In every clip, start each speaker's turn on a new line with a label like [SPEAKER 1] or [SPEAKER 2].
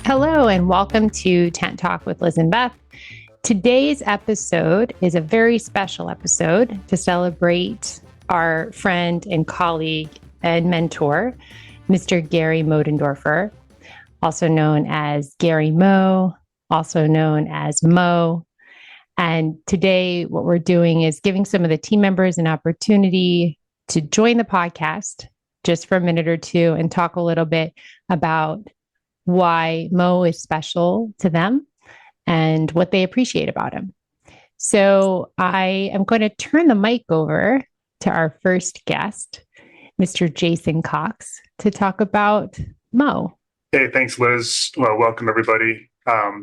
[SPEAKER 1] Hello, and welcome to Tent Talk with Liz and Beth. Today's episode is a very special episode to celebrate our friend and colleague and mentor, Mr. Gary Moederndorfer, also known as Gary Moe, also known as Moe. And today, what we're doing is giving some of the team members an opportunity to join the podcast just for a minute or two and talk a little bit about why Moe is special to them and what they appreciate about him. So I am going to turn the mic over to our first guest, Mr. Jason Cox, to talk about Moe.
[SPEAKER 2] Hey, thanks, Liz. Well, welcome, everybody.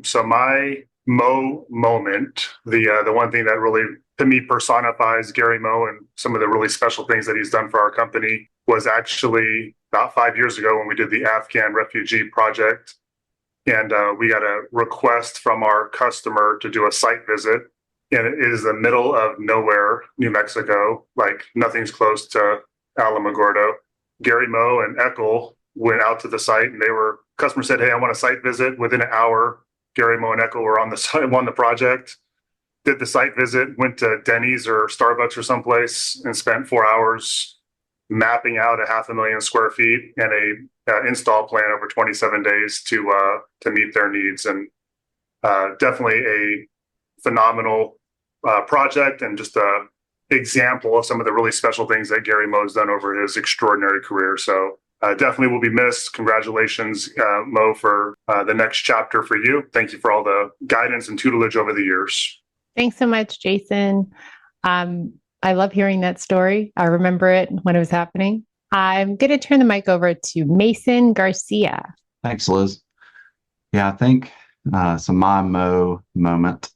[SPEAKER 2] So my Moe moment, the one thing that really, to me, personifies Gary Moe and some of the really special things that he's done for our company was actually about 5 years ago when we did the Afghan refugee project. And we got a request from our customer to do a site visit. And it is the middle of nowhere, New Mexico, like nothing's close to Alamogordo. Gary Moe and Eckel went out to the site and customer said, hey, I want a site visit. Within an hour, Gary Moe and Eckel were on the site, on the project, did the site visit, went to Denny's or Starbucks or someplace and spent 4 hours mapping out 500,000 square feet and a install plan over 27 days to meet their needs. And definitely a phenomenal project and just a example of some of the really special things that Gary Moe has done over his extraordinary career. So definitely will be missed. Congratulations, Moe, for the next chapter for you. Thank you for all the guidance and tutelage over the years.
[SPEAKER 1] Thanks so much, Jason. I love hearing that story. I remember it when it was happening. I'm going to turn the mic over to Mason Garcia.
[SPEAKER 3] Thanks, Liz. Yeah, I think so my Moe moment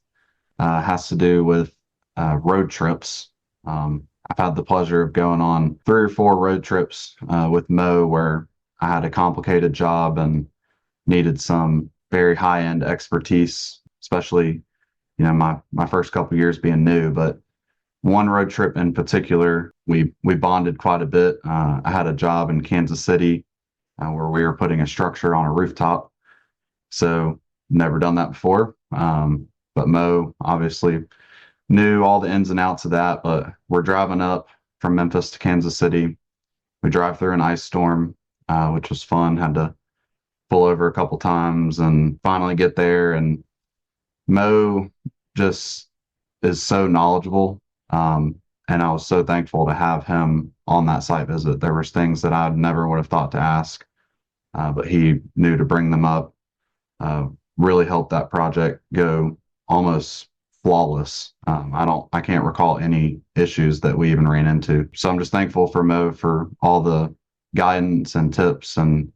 [SPEAKER 3] has to do with road trips. I've had the pleasure of going on 3 or 4 road trips with Moe where I had a complicated job and needed some very high-end expertise, especially, my first couple of years being new. But one road trip in particular, we bonded quite a bit. I had a job in Kansas City where we were putting a structure on a rooftop. So never done that before. But Moe obviously knew all the ins and outs of that. But we're driving up from Memphis to Kansas City. We drive through an ice storm, which was fun. Had to pull over a couple times and finally get there. And Moe just is so knowledgeable. And I was so thankful to have him on that site visit. There was things that I never would have thought to ask, but he knew to bring them up. Really helped that project go almost flawless. I can't recall any issues that we even ran into. So I'm just thankful for Moe for all the guidance and tips and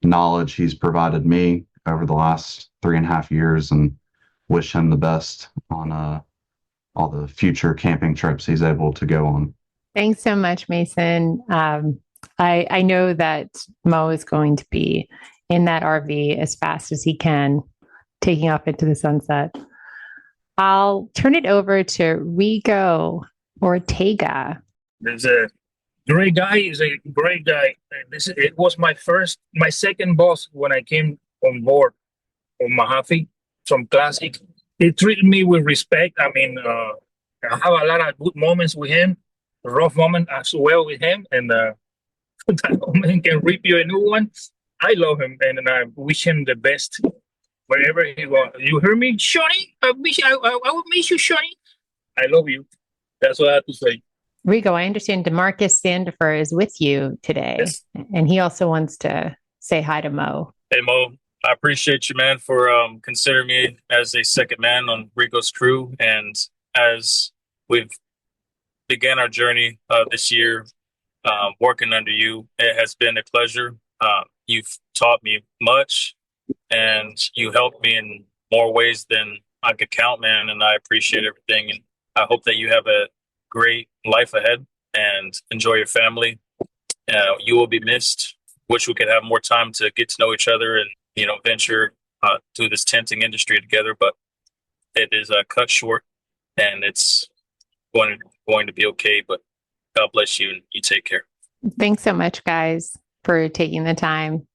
[SPEAKER 3] knowledge he's provided me over the last 3.5 years, and wish him the best on all the future camping trips he's able to go on.
[SPEAKER 1] Thanks so much, Mason. I know that Moe is going to be in that RV as fast as he can, taking off into the sunset. I'll turn it over to Rigo Ortega.
[SPEAKER 4] He's a great guy. He's a great guy. It was my second boss when I came on board on Mahaffey from Classic. He treated me with respect. I mean, I have a lot of good moments with him, rough moment as well with him, and that moment can rip you a new one. I love him, and I wish him the best wherever he goes. You hear me, Shawnee? I will miss you, Shawnee. I love you. That's what I have to say.
[SPEAKER 1] Rigo, I understand DeMarcus Sandifer is with you today,
[SPEAKER 4] Yes.
[SPEAKER 1] And he also wants to say hi to Moe.
[SPEAKER 5] Hey, Mo, I appreciate you, man, for considering me as a second man on Rico's crew. And as we've began our journey this year, working under you, it has been a pleasure. You've taught me much, and you helped me in more ways than I could count, man. And I appreciate everything. And I hope that you have a great life ahead and enjoy your family. You will be missed. Wish we could have more time to get to know each other and, venture through this tenting industry together. But it is cut short, and it's going to be okay. But God bless you, and you take care.
[SPEAKER 1] Thanks so much, guys, for taking the time.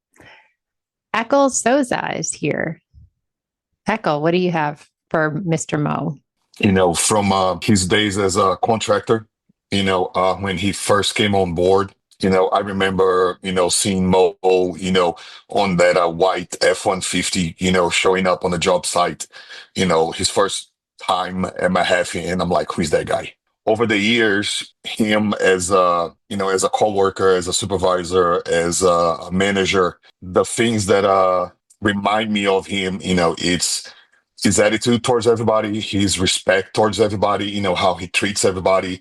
[SPEAKER 1] Eccles Souza is here. Eckel, what do you have for Mr. Moe?
[SPEAKER 6] From his days as a contractor, when he first came on board, I remember, seeing Mo, on that white F-150, showing up on the job site, his first time at Mahaffey, and I'm like, who's that guy? Over the years, him as as a coworker, as a supervisor, as a manager, the things that remind me of him, it's his attitude towards everybody, his respect towards everybody, how he treats everybody.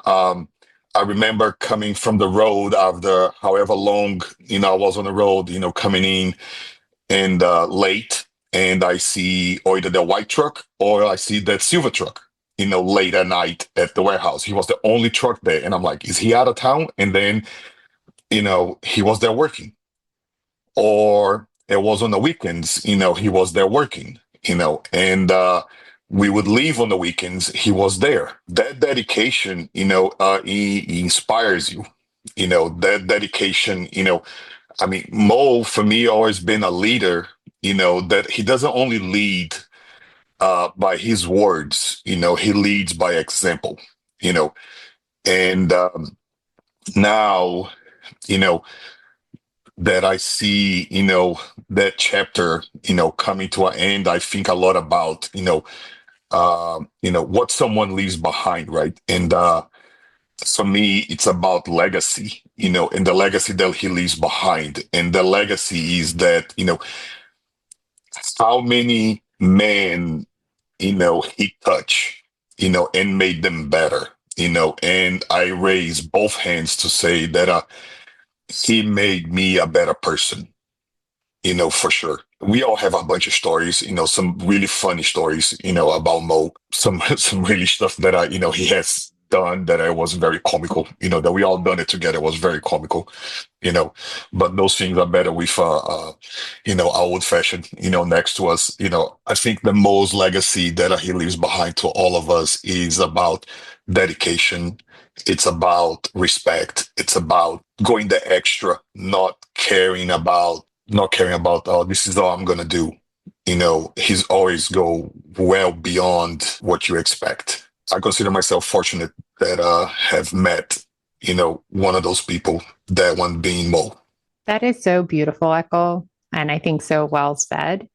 [SPEAKER 6] I remember coming from the road after however long, I was on the road, coming in and late, and I see either the white truck or I see that silver truck, late at night at the warehouse. He was the only truck there. And I'm like, is he out of town? And then, he was there working. Or it was on the weekends, he was there working. And we would leave on the weekends. He was there. That dedication, he inspires you. That dedication. Mo for me always been a leader. That he doesn't only lead by his words. He leads by example. And now, that I see, that chapter, coming to an end, I think a lot about, what someone leaves behind, right? And for me, it's about legacy, and the legacy that he leaves behind. And the legacy is that, how many men, he touched, and made them better, and I raise both hands to say that he made me a better person, for sure. We all have a bunch of stories, some really funny stories, about Mo, some really stuff that he has done that I was very comical, that we all done it together was very comical, but those things are better with, our old fashioned, next to us. I think the Mo's legacy that he leaves behind to all of us is about dedication. It's about respect. It's about going the extra, not caring about, oh, this is all I'm going to do. He's always go well beyond what you expect. I consider myself fortunate that have met, one of those people, that one being Mo.
[SPEAKER 1] That is so beautiful, Eckel, and I think so well said.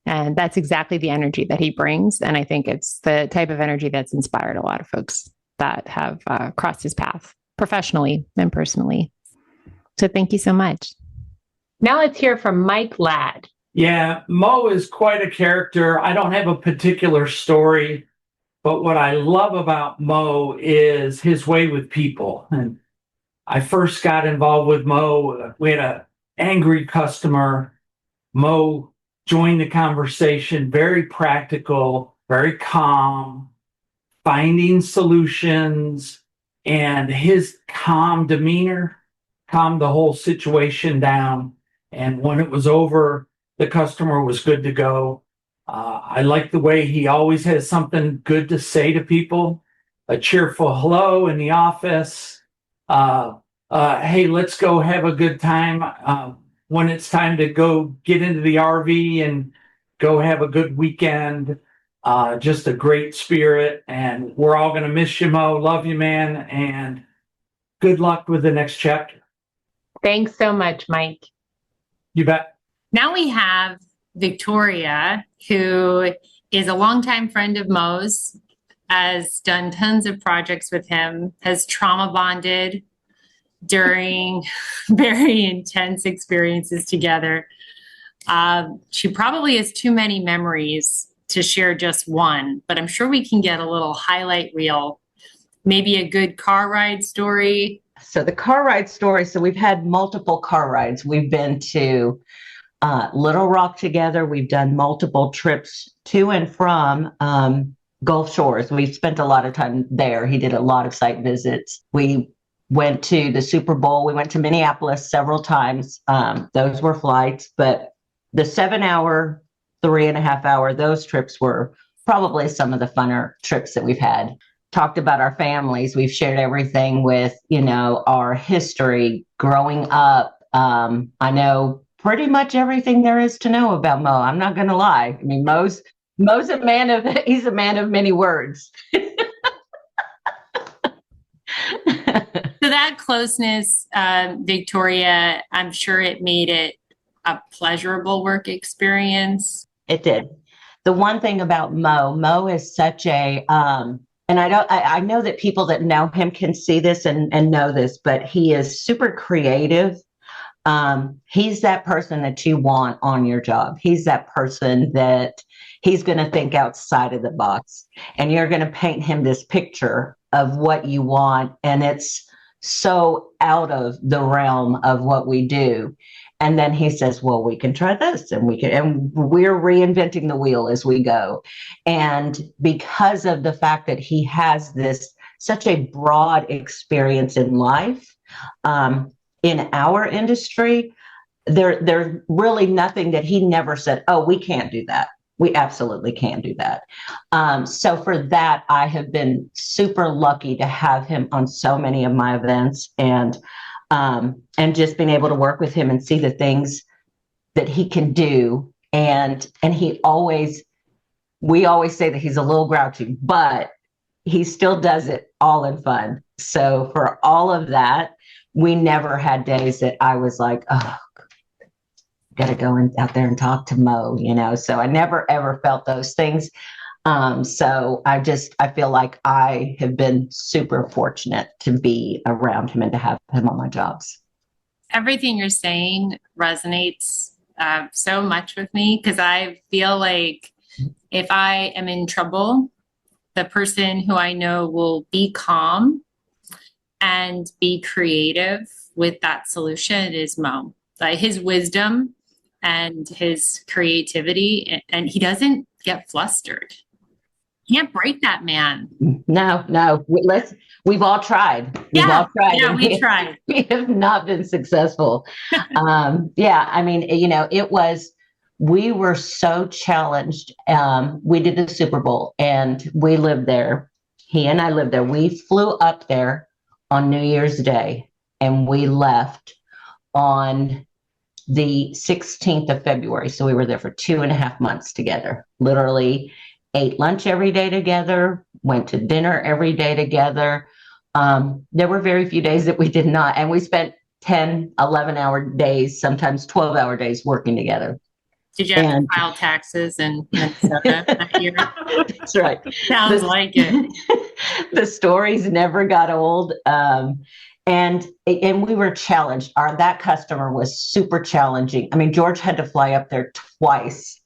[SPEAKER 1] And that's exactly the energy that he brings. And I think it's the type of energy that's inspired a lot of folks that have crossed his path professionally and personally. So thank you so much. Now let's hear from Mike Ladd.
[SPEAKER 7] Yeah, Mo is quite a character. I don't have a particular story, but what I love about Mo is his way with people. And I first got involved with Mo. We had an angry customer. Mo joined the conversation, very practical, very calm, finding solutions, and his calm demeanor calmed the whole situation down. And when it was over, the customer was good to go. I like the way he always has something good to say to people, a cheerful hello in the office. Hey, let's go have a good time. When it's time to go get into the RV and go have a good weekend. Just a great spirit, and we're all going to miss you, Mo. Love you, man, and good luck with the next chapter.
[SPEAKER 1] Thanks so much, Mike.
[SPEAKER 7] You bet.
[SPEAKER 1] Now we have Victoria, who is a longtime friend of Mo's, has done tons of projects with him, has trauma bonded during very intense experiences together. She probably has too many memories to share just one, but I'm sure we can get a little highlight reel, maybe a good car ride story.
[SPEAKER 8] So the car ride story, so we've had multiple car rides. We've been to Little Rock together. We've done multiple trips to and from Gulf Shores. We've spent a lot of time there. He did a lot of site visits. We went to the Super Bowl. We went to Minneapolis several times. Those were flights, but the 7-hour, 3.5 hour, those trips were probably some of the funner trips that we've had. Talked about our families. We've shared everything with, our history growing up. I know pretty much everything there is to know about Mo. I'm not going to lie. I mean, Mo's he's a man of many words.
[SPEAKER 1] So that closeness, Victoria, I'm sure it made it a pleasurable work experience.
[SPEAKER 8] It did. The one thing about Mo is such a, and I know that people that know him can see this and know this, but he is super creative. He's that person that you want on your job. He's that person that he's going to think outside of the box, and you're going to paint him this picture of what you want. And it's so out of the realm of what we do. And then he says, well, we can try this, and we're reinventing the wheel as we go. And because of the fact that he has such a broad experience in life, in our industry, there's really nothing that he never said, oh, we can't do that. We absolutely can do that. So for that, I have been super lucky to have him on so many of my events, and just being able to work with him and see the things that he can do. And we always say that he's a little grouchy, but he still does it all in fun. So for all of that, we never had days that I was like, oh, got to go out there and talk to Mo, so I never ever felt those things. So I feel like I have been super fortunate to be around him and to have him on my jobs.
[SPEAKER 1] Everything you're saying resonates so much with me, because I feel like if I am in trouble, the person who I know will be calm and be creative with that solution is Mo. Like, his wisdom and his creativity, and he doesn't get flustered. Can't break that man.
[SPEAKER 8] No. We've all tried. We tried. We have not been successful. We were so challenged. We did the Super Bowl, and we lived there. He and I lived there. We flew up there on New Year's Day, and we left on the 16th of February. So we were there for 2.5 months together, literally ate lunch every day together, went to dinner every day together. There were very few days that we did not. And we spent 10, 11-hour days, sometimes 12-hour days working together.
[SPEAKER 1] Did you have to file taxes in Minnesota that year?
[SPEAKER 8] That's right.
[SPEAKER 1] Sounds like it.
[SPEAKER 8] The stories never got old. And we were challenged. That customer was super challenging. I mean, George had to fly up there twice,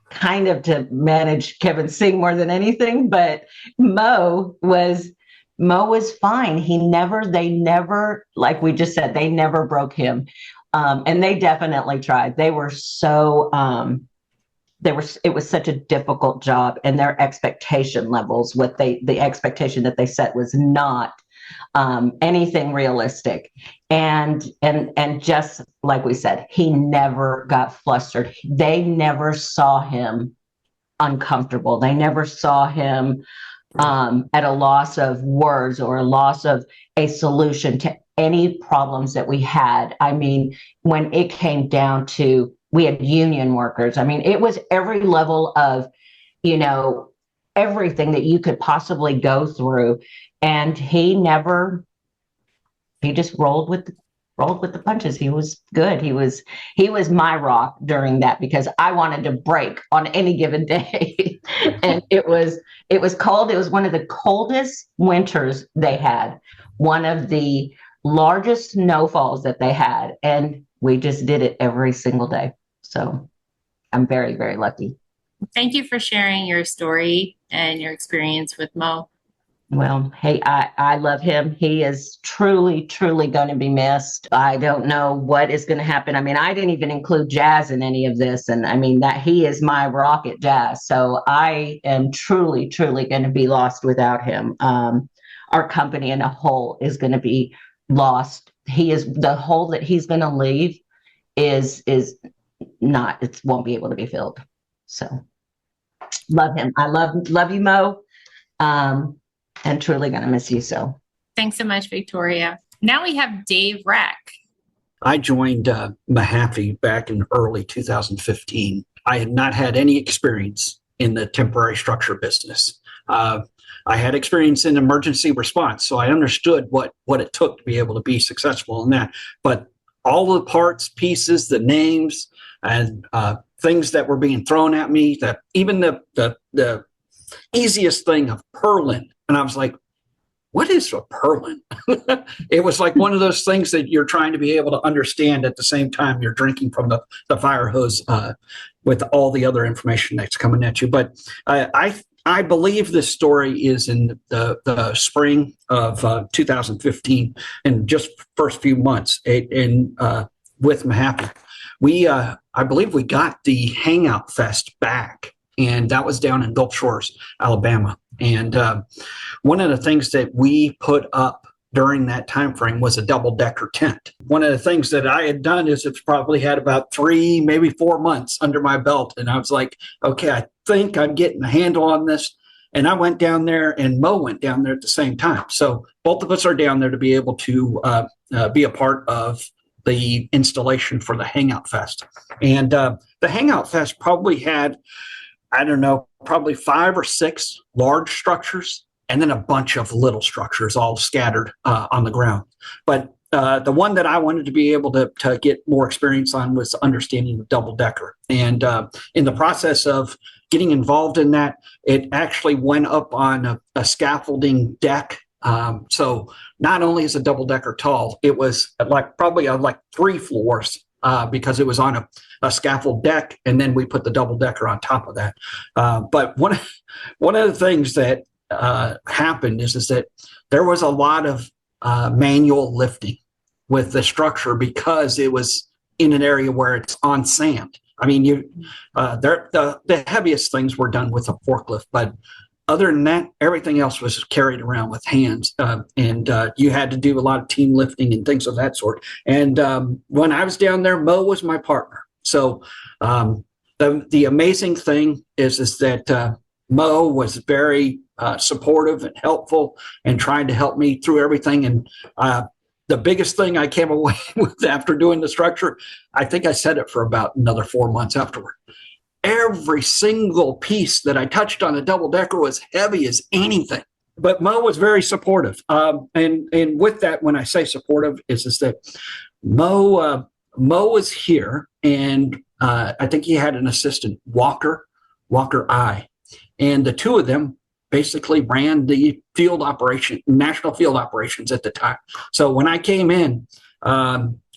[SPEAKER 8] kind of to manage Kevin Singh more than anything. But Mo was fine. They never, like we just said, they never broke him. And they definitely tried. They were so, it was such a difficult job, and their expectation levels, the expectation that they set was not anything realistic. And just like we said, he never got flustered. They never saw him uncomfortable. They never saw him at a loss of words or a loss of a solution to any problems that we had. I mean, when it came down to, we had union workers. I mean, it was every level of, everything that you could possibly go through. And he just rolled with the punches. He was good. He was my rock during that, because I wanted to break on any given day. And it was cold. It was one of the coldest winters they had, one of the largest snowfalls that they had. And we just did it every single day. So I'm very, very lucky.
[SPEAKER 1] Thank you for sharing your story and your experience with Mo.
[SPEAKER 8] Well, hey, I love him. He is truly, truly going to be missed. I don't know what is going to happen. I mean, I didn't even include jazz in any of this. And I mean, that he is my rock at jazz. So I am truly, truly going to be lost without him. Our company in a whole is going to be lost. The hole that he's going to leave is not, it won't be able to be filled. So love him. I love you, Mo. And truly going to miss you. So
[SPEAKER 1] thanks so much, Victoria. Now we have Dave Reck.
[SPEAKER 9] I joined Mahaffey back in early 2015. I had not had any experience in the temporary structure business. I had experience in emergency response, so I understood what it took to be able to be successful in that. But all the parts, pieces, the names, and things that were being thrown at me, that even the easiest thing of purlin, and I was like, what is a purlin? It was like one of those things that you're trying to be able to understand at the same time you're drinking from the fire hose with all the other information that's coming at you. But I believe this story is in the spring of 2015, and just first few months with Mahaffey. I believe we got the Hangout Fest back, and that was down in Gulf Shores, Alabama. And one of the things that we put up during that time frame was a double-decker tent. One of the things that I had done is it's probably had about 3, maybe 4 months under my belt. And I was like, okay, I think I'm getting a handle on this. And I went down there, and Mo went down there at the same time. So both of us are down there to be able to be a part of the installation for the Hangout Fest. And the Hangout Fest probably had, I don't know, probably 5 or 6 large structures, and then a bunch of little structures all scattered on the ground. But the one that I wanted to be able to get more experience on was understanding the double decker. And in the process of getting involved in that, it actually went up on a scaffolding deck. So not only is a double decker tall, it was probably 3 floors because it was on a scaffold deck, and then we put the double decker on top of that. But one of the things that happened is that there was a lot of manual lifting with the structure because it was in an area where it's on sand. I mean, the heaviest things were done with a forklift, but other than that, everything else was carried around with hands, and you had to do a lot of team lifting and things of that sort. And when I was down there, Mo was my partner. So the amazing thing is that Mo was very supportive and helpful and trying to help me through everything. And the biggest thing I came away with after doing the structure, I think I said it for about another 4 months afterward. Every single piece that I touched on the double decker was heavy as anything. But Mo was very supportive. And with that, when I say supportive, is that Mo was here, and I think he had an assistant, Walker I. And the two of them basically ran the national field operations at the time. So when I came in,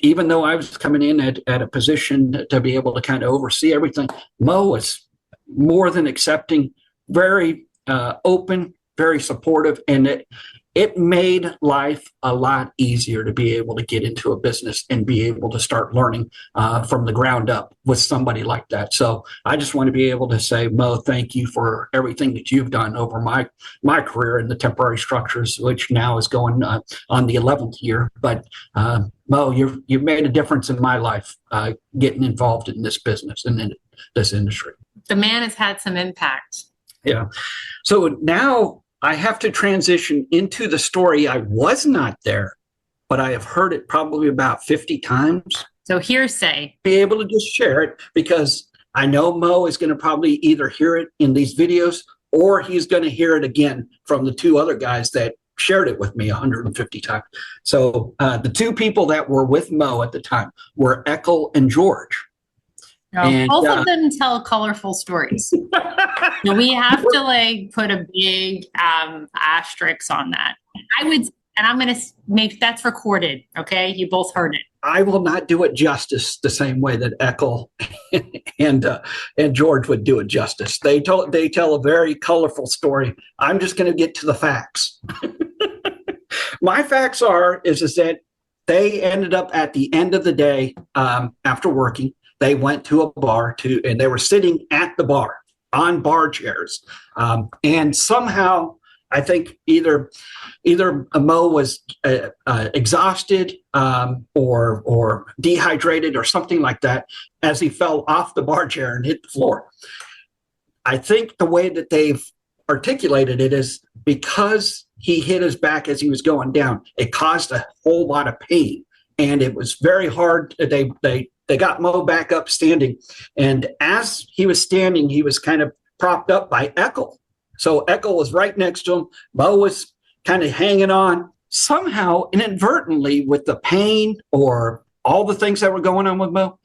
[SPEAKER 9] even though I was coming in at a position to be able to kind of oversee everything, Mo was more than accepting, very open, very supportive, and it made life a lot easier to be able to get into a business and be able to start learning from the ground up with somebody like that. So I just want to be able to say, Mo, thank you for everything that you've done over my career in the temporary structures, which now is going on the 11th year. But Mo, you've made a difference in my life getting involved in this business and in this industry.
[SPEAKER 1] The man has had some impact.
[SPEAKER 9] Yeah. So now I have to transition into the story. I was not there, but I have heard it probably about 50 times.
[SPEAKER 1] So hearsay.
[SPEAKER 9] Be able to just share it because I know Mo is going to probably either hear it in these videos or he's going to hear it again from the 2 other guys that shared it with me 150 times. So the 2 people that were with Mo at the time were Eckel and George.
[SPEAKER 1] And, both of them tell colorful stories. So we have to put a big asterisk on that. I'm going to make that's recorded. Okay. You both heard it.
[SPEAKER 9] I will not do it justice the same way that Eckel and George would do it justice. They tell a very colorful story. I'm just going to get to the facts. My facts is that they ended up at the end of the day after working. They went to a bar and they were sitting at the bar on bar chairs. And somehow, I think either Mo was exhausted or dehydrated or something like that as he fell off the bar chair and hit the floor. I think the way that they've articulated it is because he hit his back as he was going down, it caused a whole lot of pain. and it was very hard. They got Moe back up standing, and as he was standing, he was kind of propped up by Eckel. So Eckel was right next to him. Moe was kind of hanging on. Somehow, inadvertently, with the pain or all the things that were going on with Moe,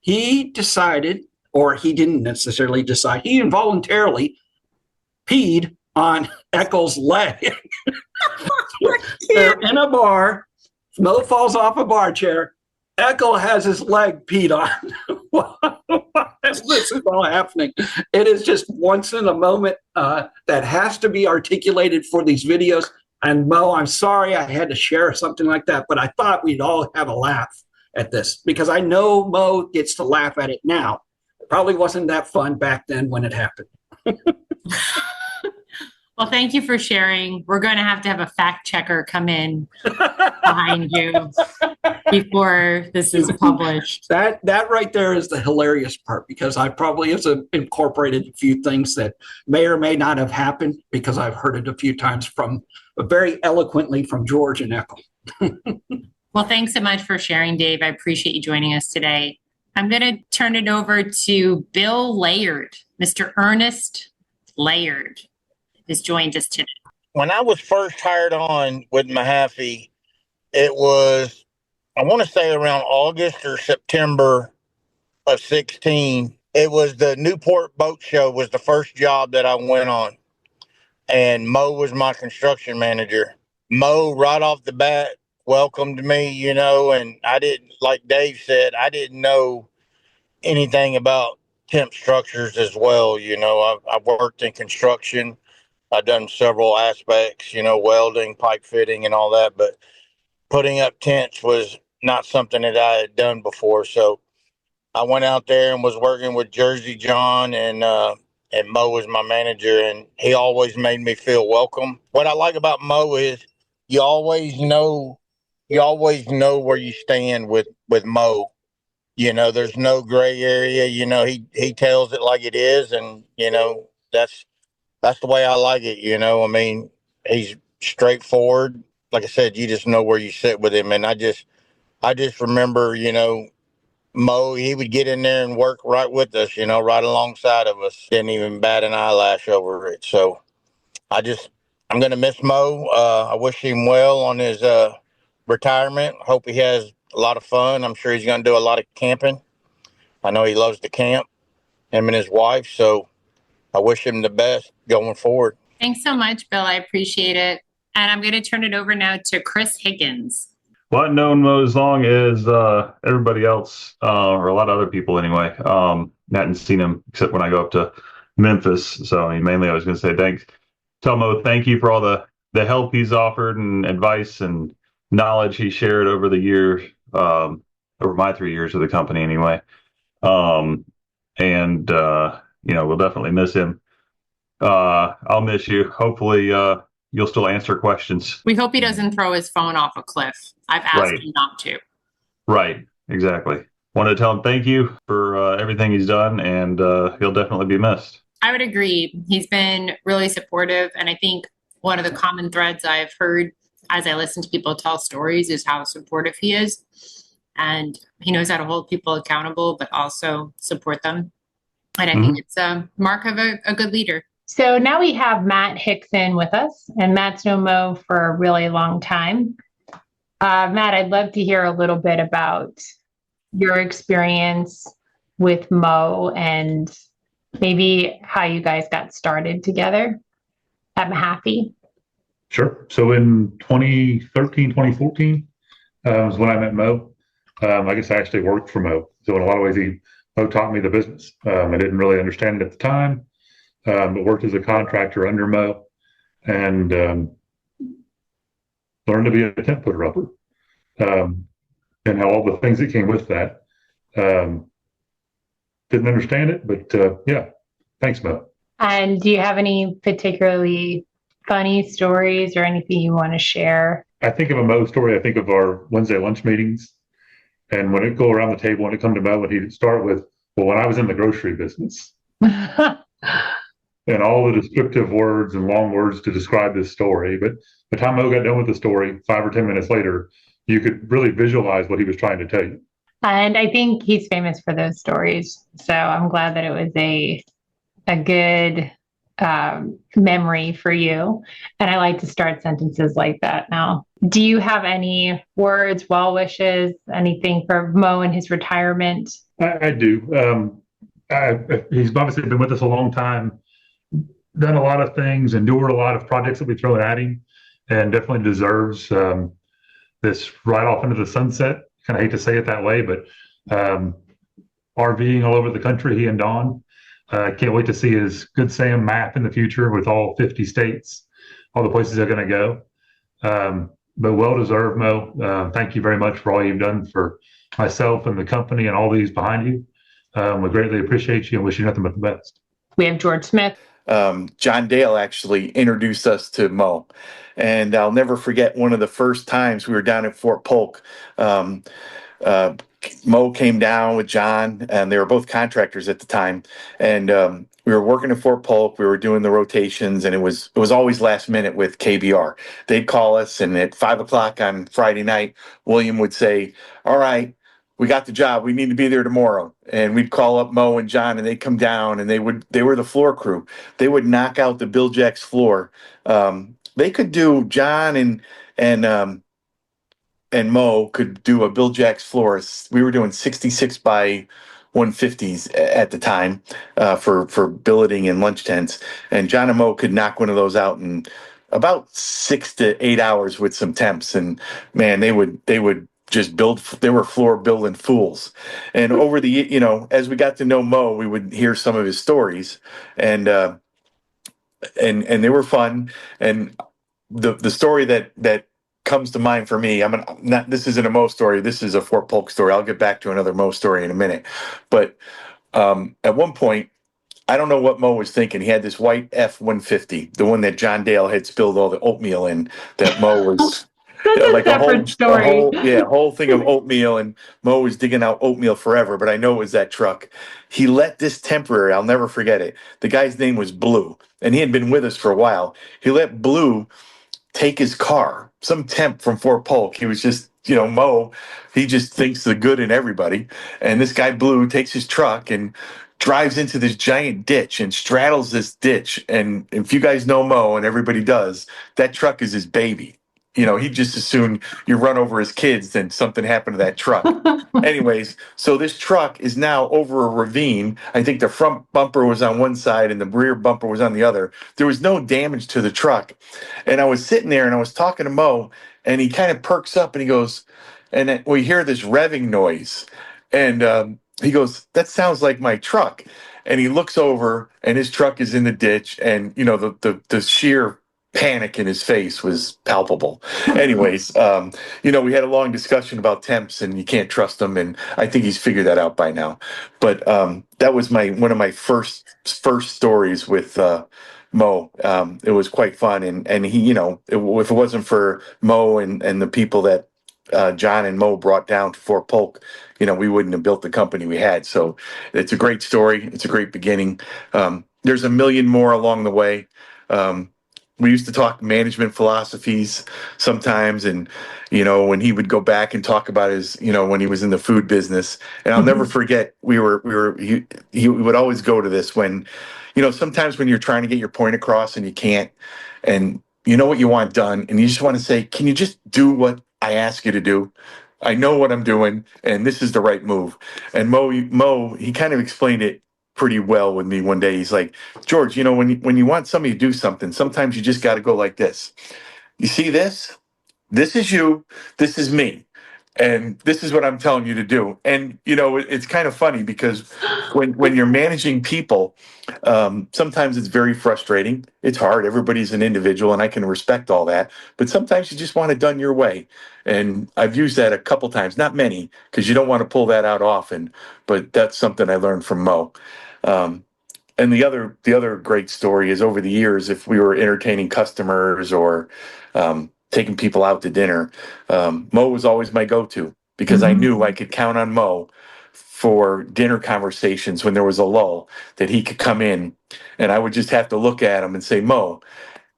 [SPEAKER 9] he decided, or he didn't necessarily decide, he involuntarily peed on Eckel's leg. They're in a bar. Moe falls off a bar chair. Eckel has his leg peed on. This is all happening. It is just once in a moment that has to be articulated for these videos. And Moe, I'm sorry I had to share something like that, but I thought we'd all have a laugh at this because I know Moe gets to laugh at it now. It probably wasn't that fun back then when it happened.
[SPEAKER 1] Well, thank you for sharing. We're going to have a fact checker come in behind you before this is published.
[SPEAKER 9] That right there is the hilarious part because I probably have incorporated a few things that may or may not have happened because I've heard it a few times from very eloquently from George and Eckel.
[SPEAKER 1] Well, thanks so much for sharing, Dave. I appreciate you joining us today. I'm going to turn it over to Bill Layard. Mr. Ernest Layard has joined us today.
[SPEAKER 10] When I was first hired on with Mahaffey, it was, I want to say around August or September of 16. It was the Newport Boat Show was the first job that I went on. And Moe was my construction manager. Moe, right off the bat, welcomed me, and I didn't, like Dave said, I didn't know anything about temp structures as well. I've worked in construction. I've done several aspects, welding, pipe fitting and all that, but putting up tents was not something that I had done before. So I went out there and was working with Jersey John and Moe was my manager, and he always made me feel welcome. What I like about Moe is you always know where you stand with Moe. There's no gray area. He tells it like it is, and that's the way I like it. He's straightforward. Like I said, you just know where you sit with him, and I just remember, Moe, he would get in there and work right with us, right alongside of us. Didn't even bat an eyelash over it. So I'm going to miss Moe. I wish him well on his retirement. Hope he has a lot of fun. I'm sure he's going to do a lot of camping. I know he loves to camp, him and his wife. So I wish him the best going forward.
[SPEAKER 1] Thanks so much, Bill. I appreciate it. And I'm going to turn it over now to Chris Higgins.
[SPEAKER 11] Well, I've known Moe as long as everybody else, or a lot of other people anyway. Hadn't seen him except when I go up to Memphis. So mainly I was going to say thanks. Tell Moe thank you for all the help he's offered and advice and knowledge he shared over the years, over my 3 years with the company anyway. We'll definitely miss him. I'll miss you. Hopefully, you'll still answer questions.
[SPEAKER 1] We hope he doesn't throw his phone off a cliff. I've asked him not to.
[SPEAKER 11] Right. Exactly. Wanted to tell him thank you for everything he's done, and he'll definitely be missed.
[SPEAKER 1] I would agree. He's been really supportive. And I think one of the common threads I've heard as I listen to people tell stories is how supportive he is. And he knows how to hold people accountable, but also support them. And I think it's a mark of a good leader. So now we have Matt Hickson with us, and Matt's known Moe for a really long time. Matt, I'd love to hear a little bit about your experience with Moe and maybe how you guys got started together at Mahaffey.
[SPEAKER 12] Sure. So in 2013, 2014 was when I met Moe. I guess I actually worked for Moe. So in a lot of ways, Moe taught me the business. I didn't really understand it at the time, but worked as a contractor under Moe and learned to be a tent putter upper and how all the things that came with that. Didn't understand it, but yeah, thanks, Moe.
[SPEAKER 1] And do you have any particularly funny stories or anything you want to share?
[SPEAKER 12] I think of a Moe story. I think of our Wednesday lunch meetings. And when it go around the table, when it come to Moe, when he'd start with, well, when I was in the grocery business. And all the descriptive words and long words to describe this story. But by the time Moe got done with the story, 5 or 10 minutes later, you could really visualize what he was trying to tell you.
[SPEAKER 1] And I think he's famous for those stories. So I'm glad that it was a good memory for you. And I like to start sentences like that now. Do you have any words, well wishes, anything for Moe and his retirement?
[SPEAKER 12] I do. He's obviously been with us a long time, done a lot of things, endured a lot of projects that we throw at him, and definitely deserves this ride off into the sunset. Kind of hate to say it that way, but RVing all over the country, he and Dawn. Can't wait to see his Good Sam map in the future with all 50 states, all the places they're going to go. But well deserved, Mo. Thank you very much for all you've done for myself and the company and all these behind you. We greatly appreciate you and wish you nothing but the best.
[SPEAKER 1] We have George Smith.
[SPEAKER 13] John Dale actually introduced us to Mo. And I'll never forget one of the first times we were down at Fort Polk. Mo came down with John, and they were both contractors at the time. And we were working at Fort Polk. We were doing the rotations, and it was always last minute with KBR. They'd call us, and at 5:00 on Friday night, William would say, "All right, we got the job. We need to be there tomorrow." And we'd call up Mo and John, and they'd come down, and they were the floor crew. They would knock out the Bill Jacks floor. They could do John and Mo could do a Bill Jacks floor. We were doing 66 by 150s at the time for billeting and lunch tents. And John and Mo could knock one of those out in about 6 to 8 hours with some temps. And man, they would just build. They were floor building fools. And over the, as we got to know Mo, we would hear some of his stories, and they were fun. And the story that comes to mind for me, this isn't a Mo story, this is a Fort Polk story. I'll get back to another Mo story in a minute. But at one point, I don't know what Mo was thinking. He had this white F-150, the one that John Dale had spilled all the oatmeal in, that Mo was
[SPEAKER 1] That's
[SPEAKER 13] like
[SPEAKER 1] a separate story.
[SPEAKER 13] a whole thing of oatmeal, and Mo was digging out oatmeal forever, but I know it was that truck. He let this temporary, I'll never forget it. The guy's name was Blue, and he had been with us for a while. He let Blue take his car, some temp from Fort Polk. He was just, Mo, he just thinks the good in everybody. And this guy Blue takes his truck and drives into this giant ditch and straddles this ditch. And if you guys know Mo, and everybody does, that truck is his baby. He'd just as soon you run over his kids than something happened to that truck. Anyways, so this truck is now over a ravine. I think the front bumper was on one side and the rear bumper was on the other. There was no damage to the truck. And I was sitting there and I was talking to Mo, and he kind of perks up and he goes, and then we hear this revving noise. And he goes, "That sounds like my truck." And he looks over and his truck is in the ditch, and the sheer panic in his face was palpable. Anyways, we had a long discussion about temps, and you can't trust them, and I think he's figured that out by now. But that was one of my first stories with Mo. It was quite fun, and he, if it wasn't for Mo and the people that John and Mo brought down to Fort Polk, we wouldn't have built the company we had. So it's a great story. It's a great beginning. There's a million more along the way. We used to talk management philosophies sometimes, and when he would go back and talk about his, when he was in the food business. And I'll never forget, he would always go to this when, sometimes when you're trying to get your point across and you can't, and you know what you want done, and you just want to say, "Can you just do what I ask you to do? I know what I'm doing, and this is the right move." And Mo, he kind of explained it pretty well with me one day. He's like, "George, when you want somebody to do something, sometimes you just got to go like this. You see this? This is you. This is me. And this is what I'm telling you to do." And, it's kind of funny because when you're managing people, sometimes it's very frustrating. It's hard. Everybody's an individual, and I can respect all that. But sometimes you just want it done your way. And I've used that a couple times, not many, because you don't want to pull that out often. But that's something I learned from Mo. And the other great story is, over the years, if we were entertaining customers or taking people out to dinner, Mo was always my go-to, because I knew I could count on Mo for dinner conversations when there was a lull, that he could come in and I would just have to look at him and say, "Mo,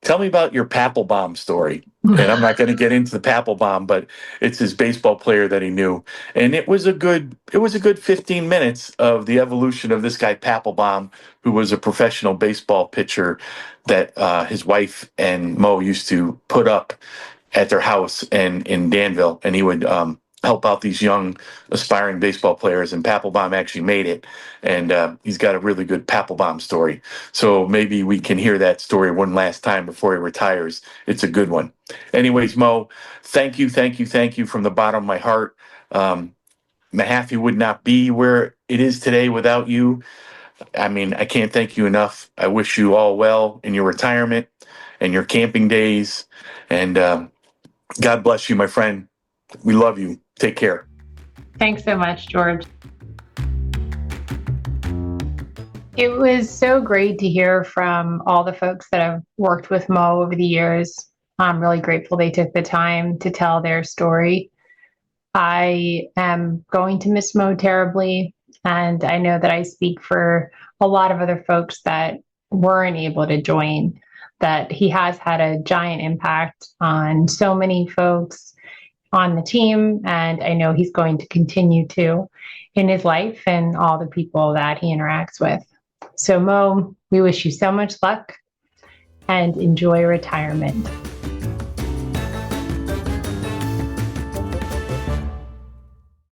[SPEAKER 13] tell me about your Papelbon story." And I'm not going to get into the Papelbon, but it's his baseball player that he knew. And it was a good 15 minutes of the evolution of this guy Papelbon, who was a professional baseball pitcher that his wife and Mo used to put up at their house in Danville, and he would help out these young aspiring baseball players. And Papelbon actually made it, and he's got a really good Papelbon story. So maybe we can hear that story one last time before he retires. It's a good one. Anyways, Mo, thank you from the bottom of my heart. Mahaffey would not be where it is today without you. I mean, I can't thank you enough. I wish you all well in your retirement and your camping days. And God bless you, my friend. We love you. Take care.
[SPEAKER 1] Thanks so much, George. It was so great to hear from all the folks that have worked with Mo over the years. I'm really grateful they took the time to tell their story. I am going to miss Mo terribly, and I know that I speak for a lot of other folks that weren't able to join, that he has had a giant impact on so many folks on the team, and I know he's going to continue to in his life and all the people that he interacts with. So Mo, we wish you so much luck and enjoy retirement.